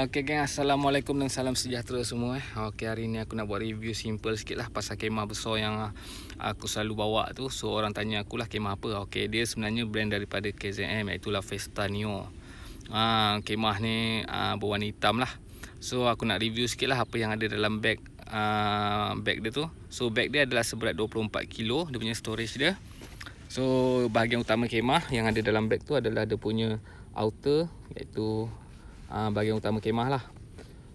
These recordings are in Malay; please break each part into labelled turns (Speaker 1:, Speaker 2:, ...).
Speaker 1: Okay geng, Assalamualaikum dan salam sejahtera semua. Okay, hari ni aku nak buat review simple sikit lah pasal kemah besar yang aku selalu bawa tu. So orang tanya aku lah kemah apa. Okay, dia sebenarnya brand daripada KZM, iaitu La Vesta Neo. Kemah ni berwarna hitam lah. So aku nak review sikit lah apa yang ada dalam bag dia tu. So bag dia adalah seberat 24 kilo, dia punya storage dia. So bahagian utama kemah yang ada dalam bag tu adalah dia punya outer, iaitu bahagian utama kemah lah.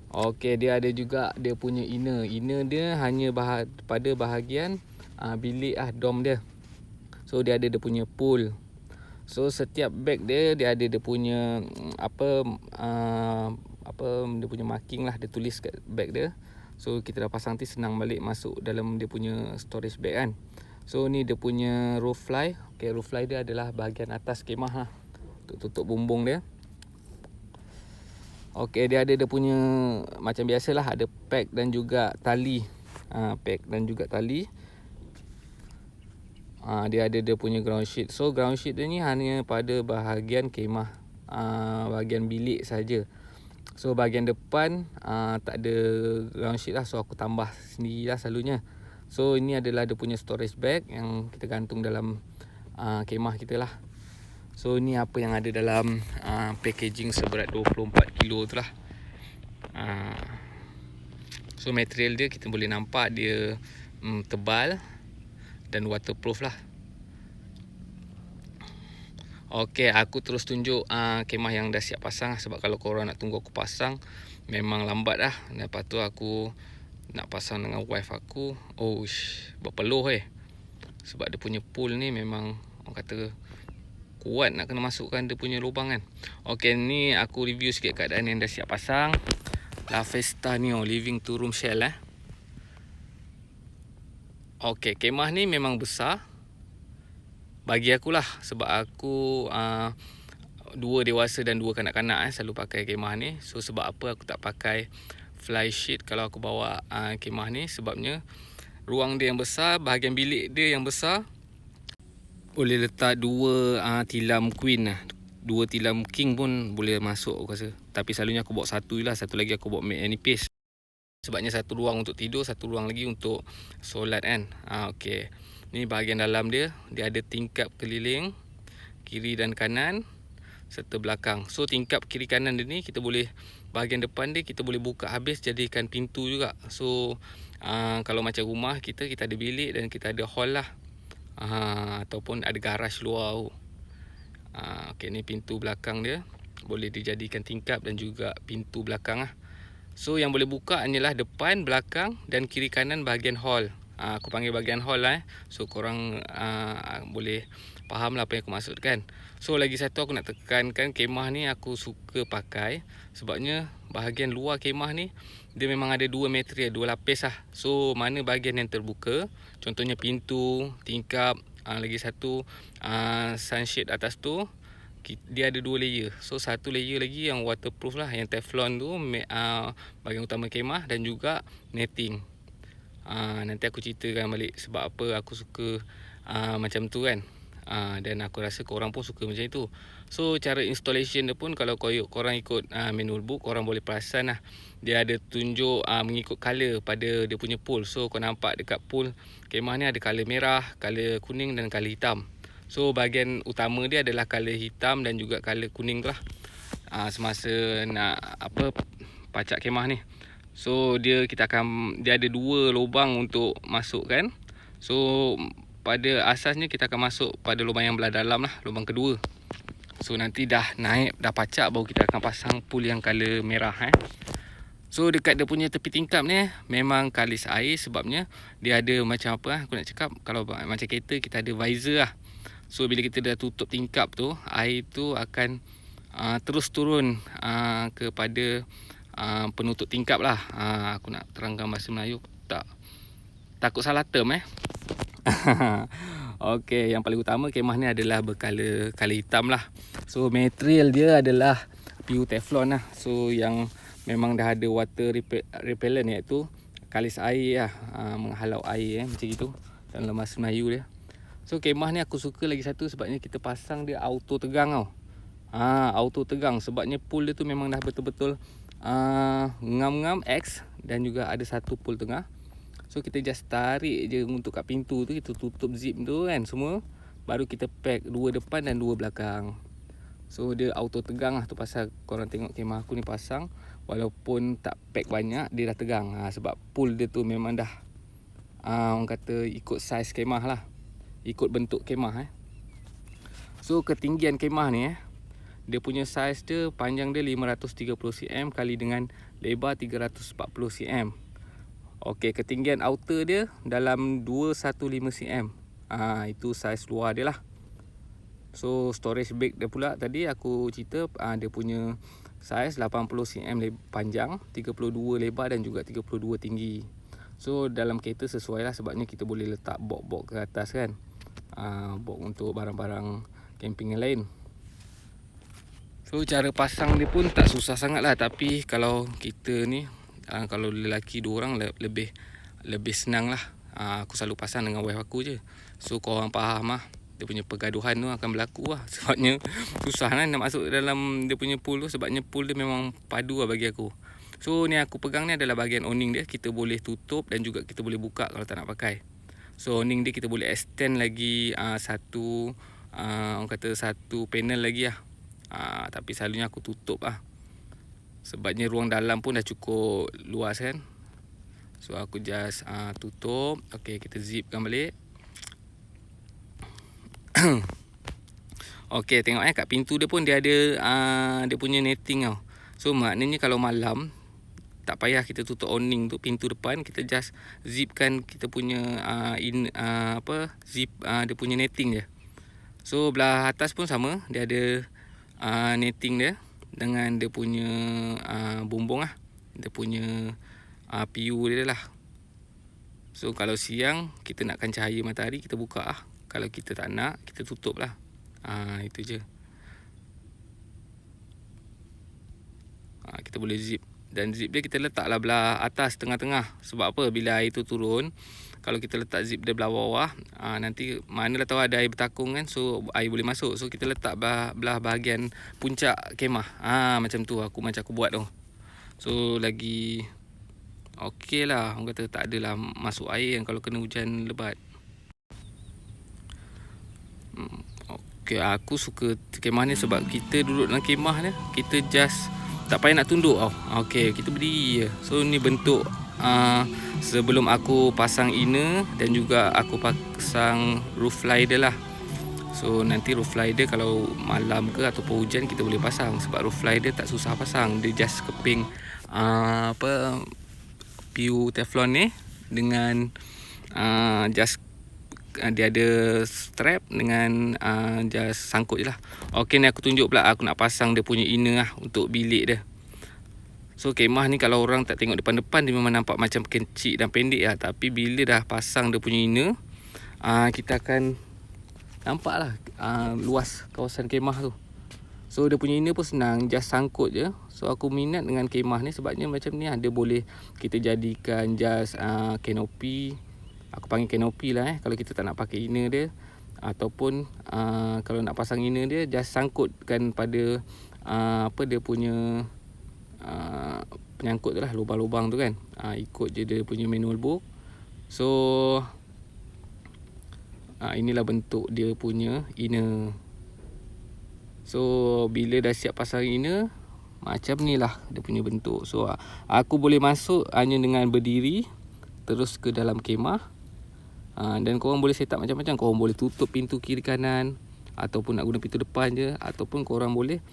Speaker 1: Okey, dia ada juga dia punya inner. Inner dia hanya pada bahagian bilik dom dia. So dia ada dia punya pool. So setiap bag dia ada dia punya dia punya marking lah, dia tulis kat bag dia. So kita dah pasang nanti senang balik masuk dalam dia punya storage bag kan. So ni dia punya roof fly. Okey, roof fly dia adalah bahagian atas kemah lah, untuk tutup bumbung dia. Okey, dia ada dia punya macam biasalah, ada pack dan juga tali. Pack dan juga tali. Dia ada dia punya ground sheet. So ground sheet dia ni hanya pada bahagian kemah, bahagian bilik saja. So bahagian depan tak ada ground sheet lah, so aku tambah sendirilah selalunya. So ini adalah dia punya storage bag yang kita gantung dalam kemah kita lah. So ni apa yang ada dalam packaging seberat 24 kilo tu lah. So material dia kita boleh nampak dia tebal dan waterproof lah. Okey, aku terus tunjuk kemah yang dah siap pasang lah, sebab kalau korang nak tunggu aku pasang memang lambat lah. Lepas tu aku nak pasang dengan wife aku. Berpeluh sebab dia punya pool ni memang orang kata kuat nak kena masukkan dia punya lubang kan. Okey, ni aku review sikit keadaan yang dah siap pasang. La Vesta Neo Living 2 Room Shell Okey, kemah ni memang besar bagi aku lah, sebab aku 2 dewasa dan 2 kanak-kanak selalu pakai kemah ni. So sebab apa aku tak pakai fly sheet kalau aku bawa kemah ni, sebabnya ruang dia yang besar, bahagian bilik dia yang besar, boleh letak 2 tilam queen lah. 2 tilam king pun boleh masuk aku rasa. Tapi selalunya aku bawa satu je lah. Satu lagi aku bawa manipis. Sebabnya satu ruang untuk tidur, satu ruang lagi untuk solat kan. Okey. Ni bahagian dalam dia. Dia ada tingkap keliling, kiri dan kanan, serta belakang. So tingkap kiri kanan dia ni kita boleh, bahagian depan dia kita boleh buka habis jadikan pintu juga. So kalau macam rumah kita ada bilik dan kita ada hall lah. Ataupun ada garaj luar tu. Okey, ni pintu belakang dia, boleh dijadikan tingkap dan juga pintu belakang lah. So yang boleh buka hanyalah depan, belakang dan kiri kanan bahagian hall. Aku panggil bahagian hall lah so korang boleh faham lah apa yang aku maksudkan. So lagi satu aku nak tekankan, kemah ni aku suka pakai sebabnya bahagian luar kemah ni dia memang ada 2 material, 2 lapis lah. So mana bahagian yang terbuka, contohnya pintu, tingkap, lagi satu sunshade atas tu, dia ada 2 layer. So satu layer lagi yang waterproof lah, yang teflon tu, bahagian utama kemah, dan juga netting. Nanti aku ceritakan balik sebab apa aku suka macam tu kan. Dan aku rasa korang pun suka macam itu. So cara installation dia pun, kalau korang ikut manual book, korang boleh perasan lah, dia ada tunjuk mengikut color pada dia punya pool. So kau nampak dekat pool kemah ni ada color merah, color kuning dan color hitam. So bahagian utama dia adalah color hitam dan juga color kuning tu lah. Semasa nak pacak kemah ni. So dia ada 2 lubang untuk masukkan. So pada asasnya kita akan masuk pada lubang yang belah dalam lah, lubang kedua. So nanti dah naik, dah pacak, baru kita akan pasang pool yang color merah So dekat dia punya tepi tingkap ni memang kalis air, sebabnya dia ada macam apa aku nak cakap, kalau macam kereta kita ada visor lah. So bila kita dah tutup tingkap tu, air tu akan terus turun kepada penutup tingkap lah. Aku nak terangkan bahasa Melayu, takut salah term Okey, yang paling utama kemah ni adalah bercolor hitam lah. So material dia adalah PU teflon lah. So yang memang dah ada water repellent, iaitu kalis air lah, menghalau air macam itu dalam bahasa Melayu dia. So kemah ni aku suka lagi satu sebabnya kita pasang dia auto tegang tau. Auto tegang sebabnya pool dia tu memang dah betul-betul ngam-ngam X dan juga ada satu pull tengah. So kita just tarik je untuk kat pintu tu, kita tutup zip tu kan semua. Baru kita pack 2 depan dan 2 belakang. So dia auto tegang lah, tu pasal korang tengok kemah aku ni pasang walaupun tak pack banyak, dia dah tegang. Sebab pull dia tu memang dah orang kata ikut saiz kemah lah, ikut bentuk kemah. So ketinggian kemah ni dia punya saiz dia, panjang dia 530 cm kali dengan lebar 340 cm. Okey, ketinggian outer dia dalam 215 cm. Itu saiz luar dia lah. So storage bag dia pula tadi aku cerita dia punya saiz 80 cm panjang, 32 lebar dan juga 32 tinggi. So dalam kereta sesuai lah, sebabnya kita boleh letak box-box ke atas kan. Box untuk barang-barang camping yang lain. So cara pasang dia pun tak susah sangat lah. Tapi kalau kita ni kalau lelaki 2 orang lebih senang lah. Aku selalu pasang dengan wife aku je. So korang faham lah, dia punya pergaduhan tu akan berlaku lah. Sebabnya susah lah nak masuk dalam dia punya pool tu. Sebabnya pool dia memang padu lah bagi aku. So ni aku pegang ni adalah bahagian awning dia. Kita boleh tutup dan juga kita boleh buka kalau tak nak pakai. So awning dia kita boleh extend lagi satu orang kata satu panel lagi lah. Tapi selalunya aku tutup lah, sebabnya ruang dalam pun dah cukup luas kan. So aku just tutup. Okay, kita zipkan balik. Okay, tengok kat pintu dia pun dia ada dia punya netting tau. So maknanya kalau malam tak payah kita tutup awning tu, pintu depan kita just zipkan kita punya zip dia punya netting je. So belah atas pun sama, dia ada netting dia dengan dia punya bumbung lah, dia punya PU dia lah. So kalau siang kita nakkan cahaya matahari, kita buka lah. Kalau kita tak nak, kita tutup lah. Itu je. Kita boleh zip. Dan zip dia kita letak lah belah atas tengah-tengah. Sebab apa? Bila air tu turun, kalau kita letak zip dia belah bawah, nanti manalah tahu ada air bertakung kan. So air boleh masuk. So kita letak belah bahagian puncak kemah. Macam tu aku buat tu. So lagi okey lah. Orang kata tak adalah masuk air yang kalau kena hujan lebat. Okay, aku suka kemah ni sebab kita duduk dalam kemah ni, kita just tak payah nak tunduk tau. Okay, kita berdiri je. So ni bentuk sebelum aku pasang inner dan juga aku pasang roof slider lah. So nanti roof slider kalau malam ke ataupun hujan kita boleh pasang. Sebab roof slider tak susah pasang. Dia just keping PU teflon ni dengan just dia ada strap dengan just sangkut je lah. Ok, ni aku tunjuk pula aku nak pasang dia punya inner lah untuk bilik dia. So kemah ni kalau orang tak tengok depan-depan dia memang nampak macam kecil dan pendek lah. Tapi bila dah pasang dia punya inner, kita akan nampak lah luas kawasan kemah tu. So dia punya inner pun senang, just sangkut je. So aku minat dengan kemah ni sebabnya macam ni lah. Dia boleh kita jadikan just canopy. Aku panggil canopy lah kalau kita tak nak pakai inner dia. Ataupun kalau nak pasang inner dia, just sangkutkan pada dia punya penyangkut tu lah, lubang-lubang tu kan. Ikut je dia punya manual book. So inilah bentuk dia punya inner. So bila dah siap pasang inner, macam ni lah dia punya bentuk. So aku boleh masuk hanya dengan berdiri terus ke dalam kemah. Dan korang boleh set up macam-macam. Korang boleh tutup pintu kiri kanan, ataupun nak guna pintu depan je, ataupun korang boleh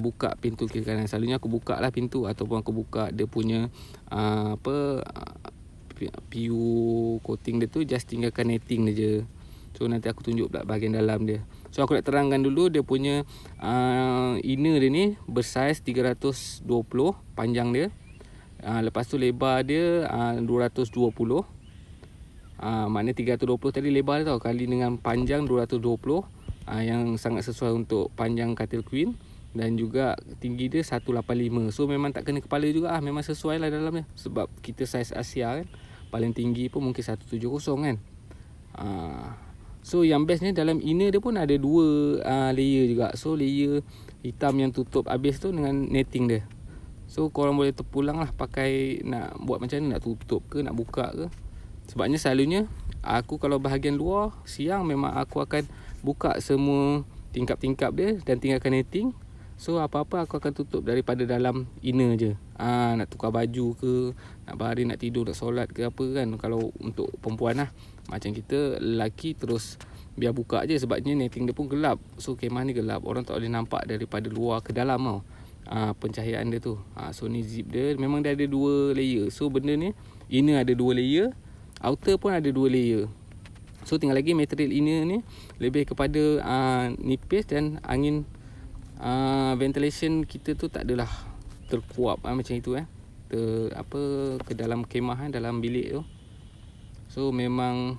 Speaker 1: buka pintu kiri kanan. Selalunya aku buka lah pintu, ataupun aku buka dia punya PU coating dia tu, just tinggalkan netting dia je. So nanti aku tunjuk pula bahagian dalam dia. So aku nak terangkan dulu dia punya inner dia ni bersaiz 320 panjang dia. Lepas tu lebar dia 220. Maknanya 320 tadi lebar dia tau, kali dengan panjang 220, yang sangat sesuai untuk panjang katil queen. Dan juga tinggi dia 185. So memang tak kena kepala juga memang sesuai lah dalamnya. Sebab kita saiz Asia kan, paling tinggi pun mungkin 170 kan. So yang best ni dalam inner dia pun ada 2 layer juga. So layer hitam yang tutup habis tu dengan netting dia. So korang boleh terpulang lah pakai nak buat macam ni, nak tutup ke nak buka ke. Sebabnya selalunya aku kalau bahagian luar siang memang aku akan buka semua tingkap-tingkap dia dan tinggalkan netting. So apa-apa aku akan tutup daripada dalam inner je. Nak tukar baju ke, nak baring, nak tidur, nak solat ke apa kan. Kalau untuk perempuan lah, macam kita lelaki terus biar buka je, sebabnya netting dia pun gelap. So kemah ni gelap, orang tak boleh nampak daripada luar ke dalam tau. Pencahayaan dia tu. So ni zip dia, memang dia ada 2 layer. So benda ni inner ada 2 layer, outer pun ada 2 layer. So tinggal lagi material inner ni lebih kepada nipis dan angin, ventilation kita tu tak adalah terkuap macam itu ke dalam kemah dalam bilik tu. So memang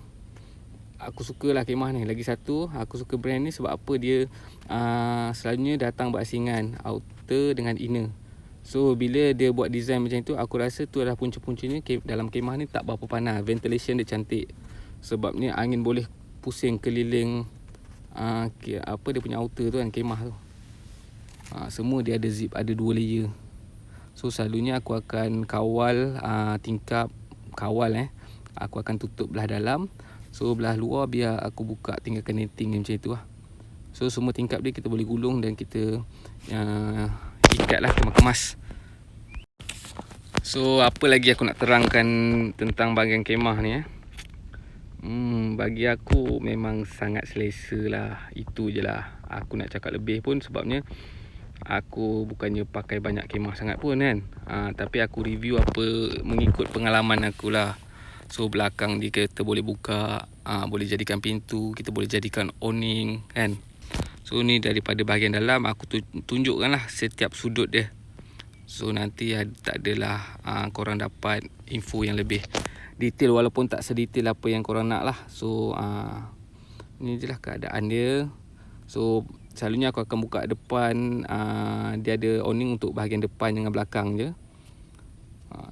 Speaker 1: aku sukalah kemah ni. Lagi satu aku suka brand ni sebab apa, dia selalunya datang berasingan outer dengan inner. So bila dia buat design macam tu, aku rasa tu adalah punca-puncanya dalam kemah ni tak berapa panas. Ventilation dia cantik. Sebab ni angin boleh pusing keliling dia punya outer tu kan, kemah tu. Semua dia ada zip, ada 2 layer. So selalunya aku akan kawal tingkap, aku akan tutup belah dalam. So belah luar biar aku buka, tinggalkan netting macam itu lah. So semua tingkap dia kita boleh gulung dan kita ikat lah, kemas. So apa lagi aku nak terangkan tentang bahagian kemah ni bagi aku memang sangat selesa lah. Itu je lah. Aku nak cakap lebih pun sebabnya aku bukannya pakai banyak kemah sangat pun kan. Tapi aku review apa mengikut pengalaman aku lah. So belakang dia kita boleh buka, boleh jadikan pintu, kita boleh jadikan awning kan. So ni daripada bahagian dalam aku tunjukkan lah setiap sudut dia. So nanti tak adalah korang dapat info yang lebih detail, walaupun tak sedetail apa yang korang nak lah. So ni je lah keadaan dia. So selalunya aku akan buka depan, dia ada awning untuk bahagian depan dengan belakang je.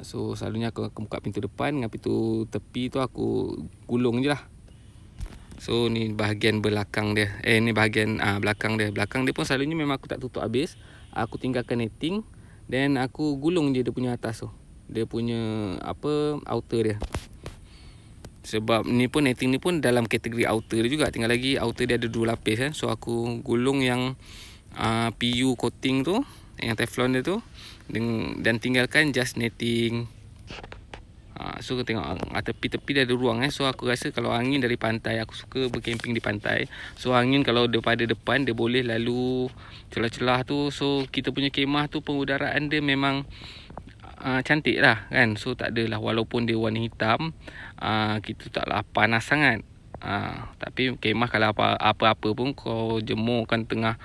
Speaker 1: So selalunya aku akan buka pintu depan dengan pintu tepi tu aku gulung je lah. So ni bahagian belakang dia. Ni bahagian belakang dia. Belakang dia pun selalunya memang aku tak tutup habis. Aku tinggalkan netting dan aku gulung je dia punya atas tu. Dia punya outer dia. Sebab ni pun netting ni pun dalam kategori outer dia juga. Tinggal lagi outer dia ada 2 lapis kan. So aku gulung yang PU coating tu, yang teflon dia tu, dan tinggalkan just netting. So tengok tepi-tepi dia ada ruang So aku rasa kalau angin dari pantai, aku suka berkemping di pantai. So angin kalau daripada depan dia boleh lalu celah-celah tu. So kita punya kemah tu pengudaraan dia memang cantik lah kan. So tak adalah, walaupun dia warna hitam, kita taklah panas sangat. Tapi kemah kalau apa-apa pun kau jemurkan tengah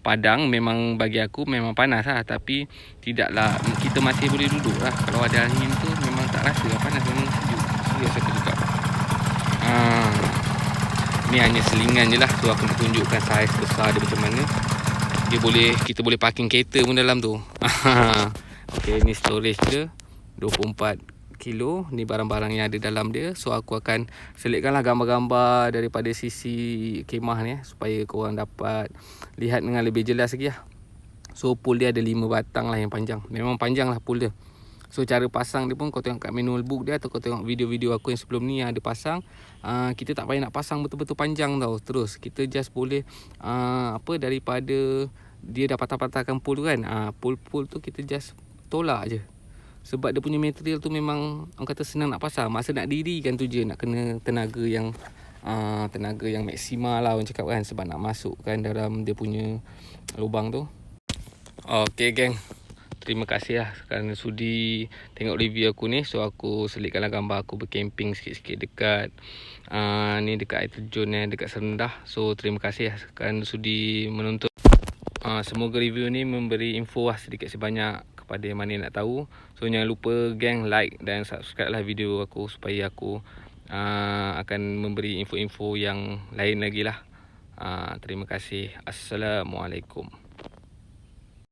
Speaker 1: padang, memang bagi aku memang panas lah. Tapi tidaklah, kita masih boleh duduk lah. Kalau ada angin tu memang tak rasa lah panas, memang sejuk. Serius aku cakap. Ni hanya selingan je lah. So aku nak tunjukkan saiz besar dia macam mana. Kita boleh parking kereta pun dalam tu. Okay, ni storage dia 24 kilo. Ni barang-barang yang ada dalam dia. So aku akan selitkanlah gambar-gambar daripada sisi kemah ni supaya korang dapat lihat dengan lebih jelas lagi lah. So pole dia ada 5 batang lah yang panjang. Memang panjang lah pole dia. So cara pasang dia pun kau tengok kat manual book dia, atau kau tengok video-video aku yang sebelum ni yang ada pasang. Kita tak payah nak pasang betul-betul panjang tau. Terus kita just boleh daripada dia dah patah-patahkan pole tu kan, pole tu kita just tolak je. Sebab dia punya material tu memang orang kata senang nak pasang. Masa nak dirikan tu je nak kena tenaga yang maksimal lah orang cakap kan. Sebab nak masukkan dalam dia punya lubang tu. Okay geng, terima kasih lah kerana sudi tengok review aku ni. So aku selitkanlah gambar aku bercamping sikit-sikit dekat ni dekat air terjun dekat Serendah. So terima kasih lah kerana sudi menonton. Semoga review ni memberi info lah sedikit sebanyak kepada yang mana nak tahu. So jangan lupa geng, like dan subscribe lah video aku supaya aku akan memberi info-info yang lain lagi lah. Terima kasih. Assalamualaikum.